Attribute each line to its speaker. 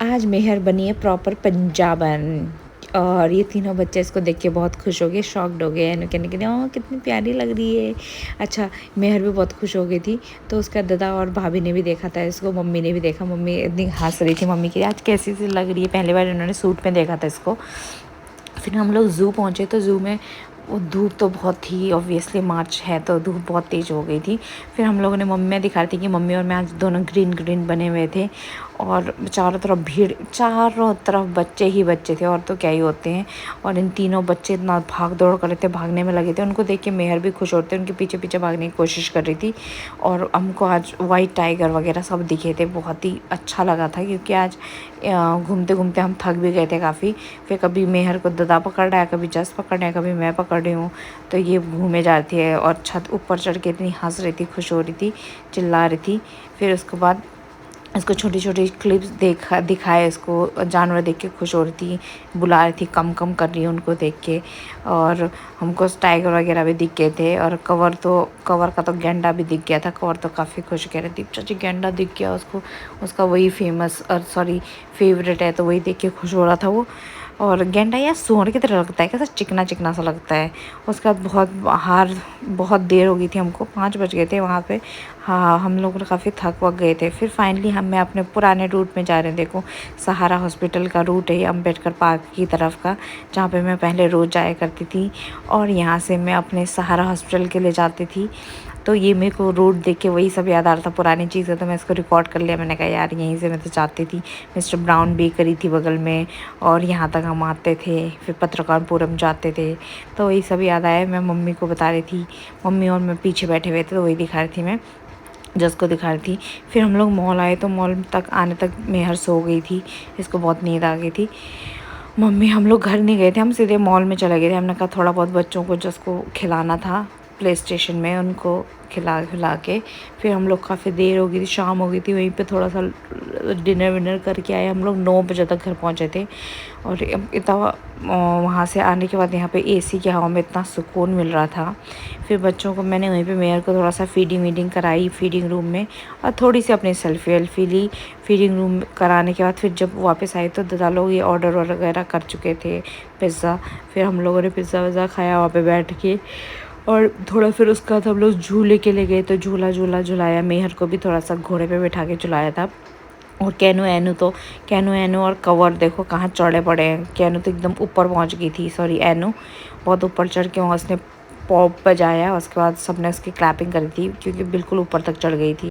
Speaker 1: आज मेहर बनी है प्रॉपर पंजाबन। और ये तीनों बच्चे इसको देख के बहुत खुश हो गए, शॉक्ड हो गए। एनु कहने के लिए ओह कितनी प्यारी लग रही है। अच्छा, मेहर भी बहुत खुश हो गई थी। तो उसका दादा और भाभी ने भी देखा था इसको, मम्मी ने भी देखा। मम्मी इतनी हंस रही थी मम्मी की, आज कैसी सी लग रही है। पहली बार इन्होंने सूट में देखा था इसको। फिर हम लोग ज़ू पहुँचे तो ज़ू में वो धूप तो बहुत थी, ऑब्वियसली मार्च है तो धूप बहुत तेज़ हो गई थी। फिर हम लोगों ने, मम्मी दिखा रही थी कि मम्मी और मैं आज दोनों ग्रीन ग्रीन बने हुए थे। और चारों तरफ भीड़, चारों तरफ बच्चे ही बच्चे थे, और तो क्या ही होते हैं। और इन तीनों बच्चे इतना भाग दौड़ कर रहे थे, भागने में लगे थे। उनको देख के मेहर भी खुश होते, उनके पीछे पीछे भागने की कोशिश कर रही थी। और हमको आज वाइट टाइगर वगैरह सब दिखे थे, बहुत ही अच्छा लगा था। क्योंकि आज घूमते घूमते हम थक भी गए थे काफ़ी। फिर कभी मेहर को दादा पकड़ रहा है, कभी जस पकड़ रहा है, कभी मैं पकड़ रही हूँ। तो ये घूमे जा रही थी और छत ऊपर चढ़ के इतनी हंस रही थी, खुश हो रही थी, चिल्ला रही थी। फिर उसके बाद इसको छोटी छोटी क्लिप्स दिखाए इसको, जानवर देख के खुश हो रही थी, बुला रही थी, कम कम कर रही है उनको देख के। और हमको टाइगर वगैरह भी दिख गए थे। और कवर का तो गेंडा भी दिख गया था। कवर तो काफ़ी खुश कह रही थी, चाची गेंडा दिख गया उसको, उसका वही फेवरेट है, तो वही देख के खुश हो रहा था वो। और गेंडा यार सोने की तरह लगता है, कैसा चिकना चिकना सा लगता है। उसके बाद बहुत देर हो गई थी, हमको 5 बज गए थे वहाँ पे। हाँ, हम लोग काफ़ी थक वक गए थे। फिर फाइनली मैं अपने पुराने रूट में जा रहे हैं। देखो, सहारा हॉस्पिटल का रूट है, अम्बेडकर पार्क की तरफ का, जहाँ पे मैं पहले रोज़ जाया करती थी। और यहाँ से मैं अपने सहारा हॉस्पिटल के लिए जाती थी। तो ये मेरे को रोड देख के वही सब याद आ रहा था, पुरानी चीज़ें। तो मैं इसको रिकॉर्ड कर लिया। मैंने कहा यार यहीं से मैं तो जाती थी। मिस्टर ब्राउन बेकरी थी बगल में, और यहाँ तक हम आते थे। फिर पत्रकारपुरम जाते थे। तो वही सब याद आया, मैं मम्मी को बता रही थी। मम्मी और मैं पीछे बैठे हुए थे, तो वही दिखा रही थी मैं, जस को दिखा रही थी। फिर हम लोग मॉल आए, तो मॉल तक आने तक मेहर सो गई थी, इसको बहुत नींद आ गई थी। हम लोग घर नहीं गए थे, हम सीधे मॉल में चले गए थे। हमने कहा थोड़ा बहुत बच्चों को जिसको खिलाना था प्ले स्टेशन में, उनको खिला के फिर हम लोग, काफ़ी देर हो गई थी, शाम हो गई थी। वहीं पे थोड़ा सा डिनर विनर करके आए। हम लोग 9 बजे तक घर पहुंचे थे। और इतना वहाँ से आने के बाद यहाँ पे एसी की हवा में इतना सुकून मिल रहा था। फिर बच्चों को मैंने वहीं पे मेयर को थोड़ा सा फीडिंग कराई फीडिंग रूम में, और थोड़ी सी अपनी सेल्फी ली। फीडिंग रूम कराने के बाद फिर जब वापस आई तो दादा लोग ये ऑर्डर वगैरह कर चुके थे, पिज़्ज़ा। फिर हम लोगों ने पिज़्ज़ा वज़्ज़ा खाया वहाँ पे बैठ के। और थोड़ा फिर उसके बाद हम लोग झूले के लिए गए, तो झूला झुलाया। मेहर को भी थोड़ा सा घोड़े पे बैठा के झुलाया था। और कैनो एनो और कवर देखो कहाँ चढ़े पड़े हैं। कैनो तो एकदम ऊपर पहुँच गई थी, सॉरी एनो बहुत ऊपर चढ़ के वहाँ उसने पॉप बजाया। उसके बाद सबने उसकी क्लैपिंग करी थी, क्योंकि बिल्कुल ऊपर तक चढ़ गई थी।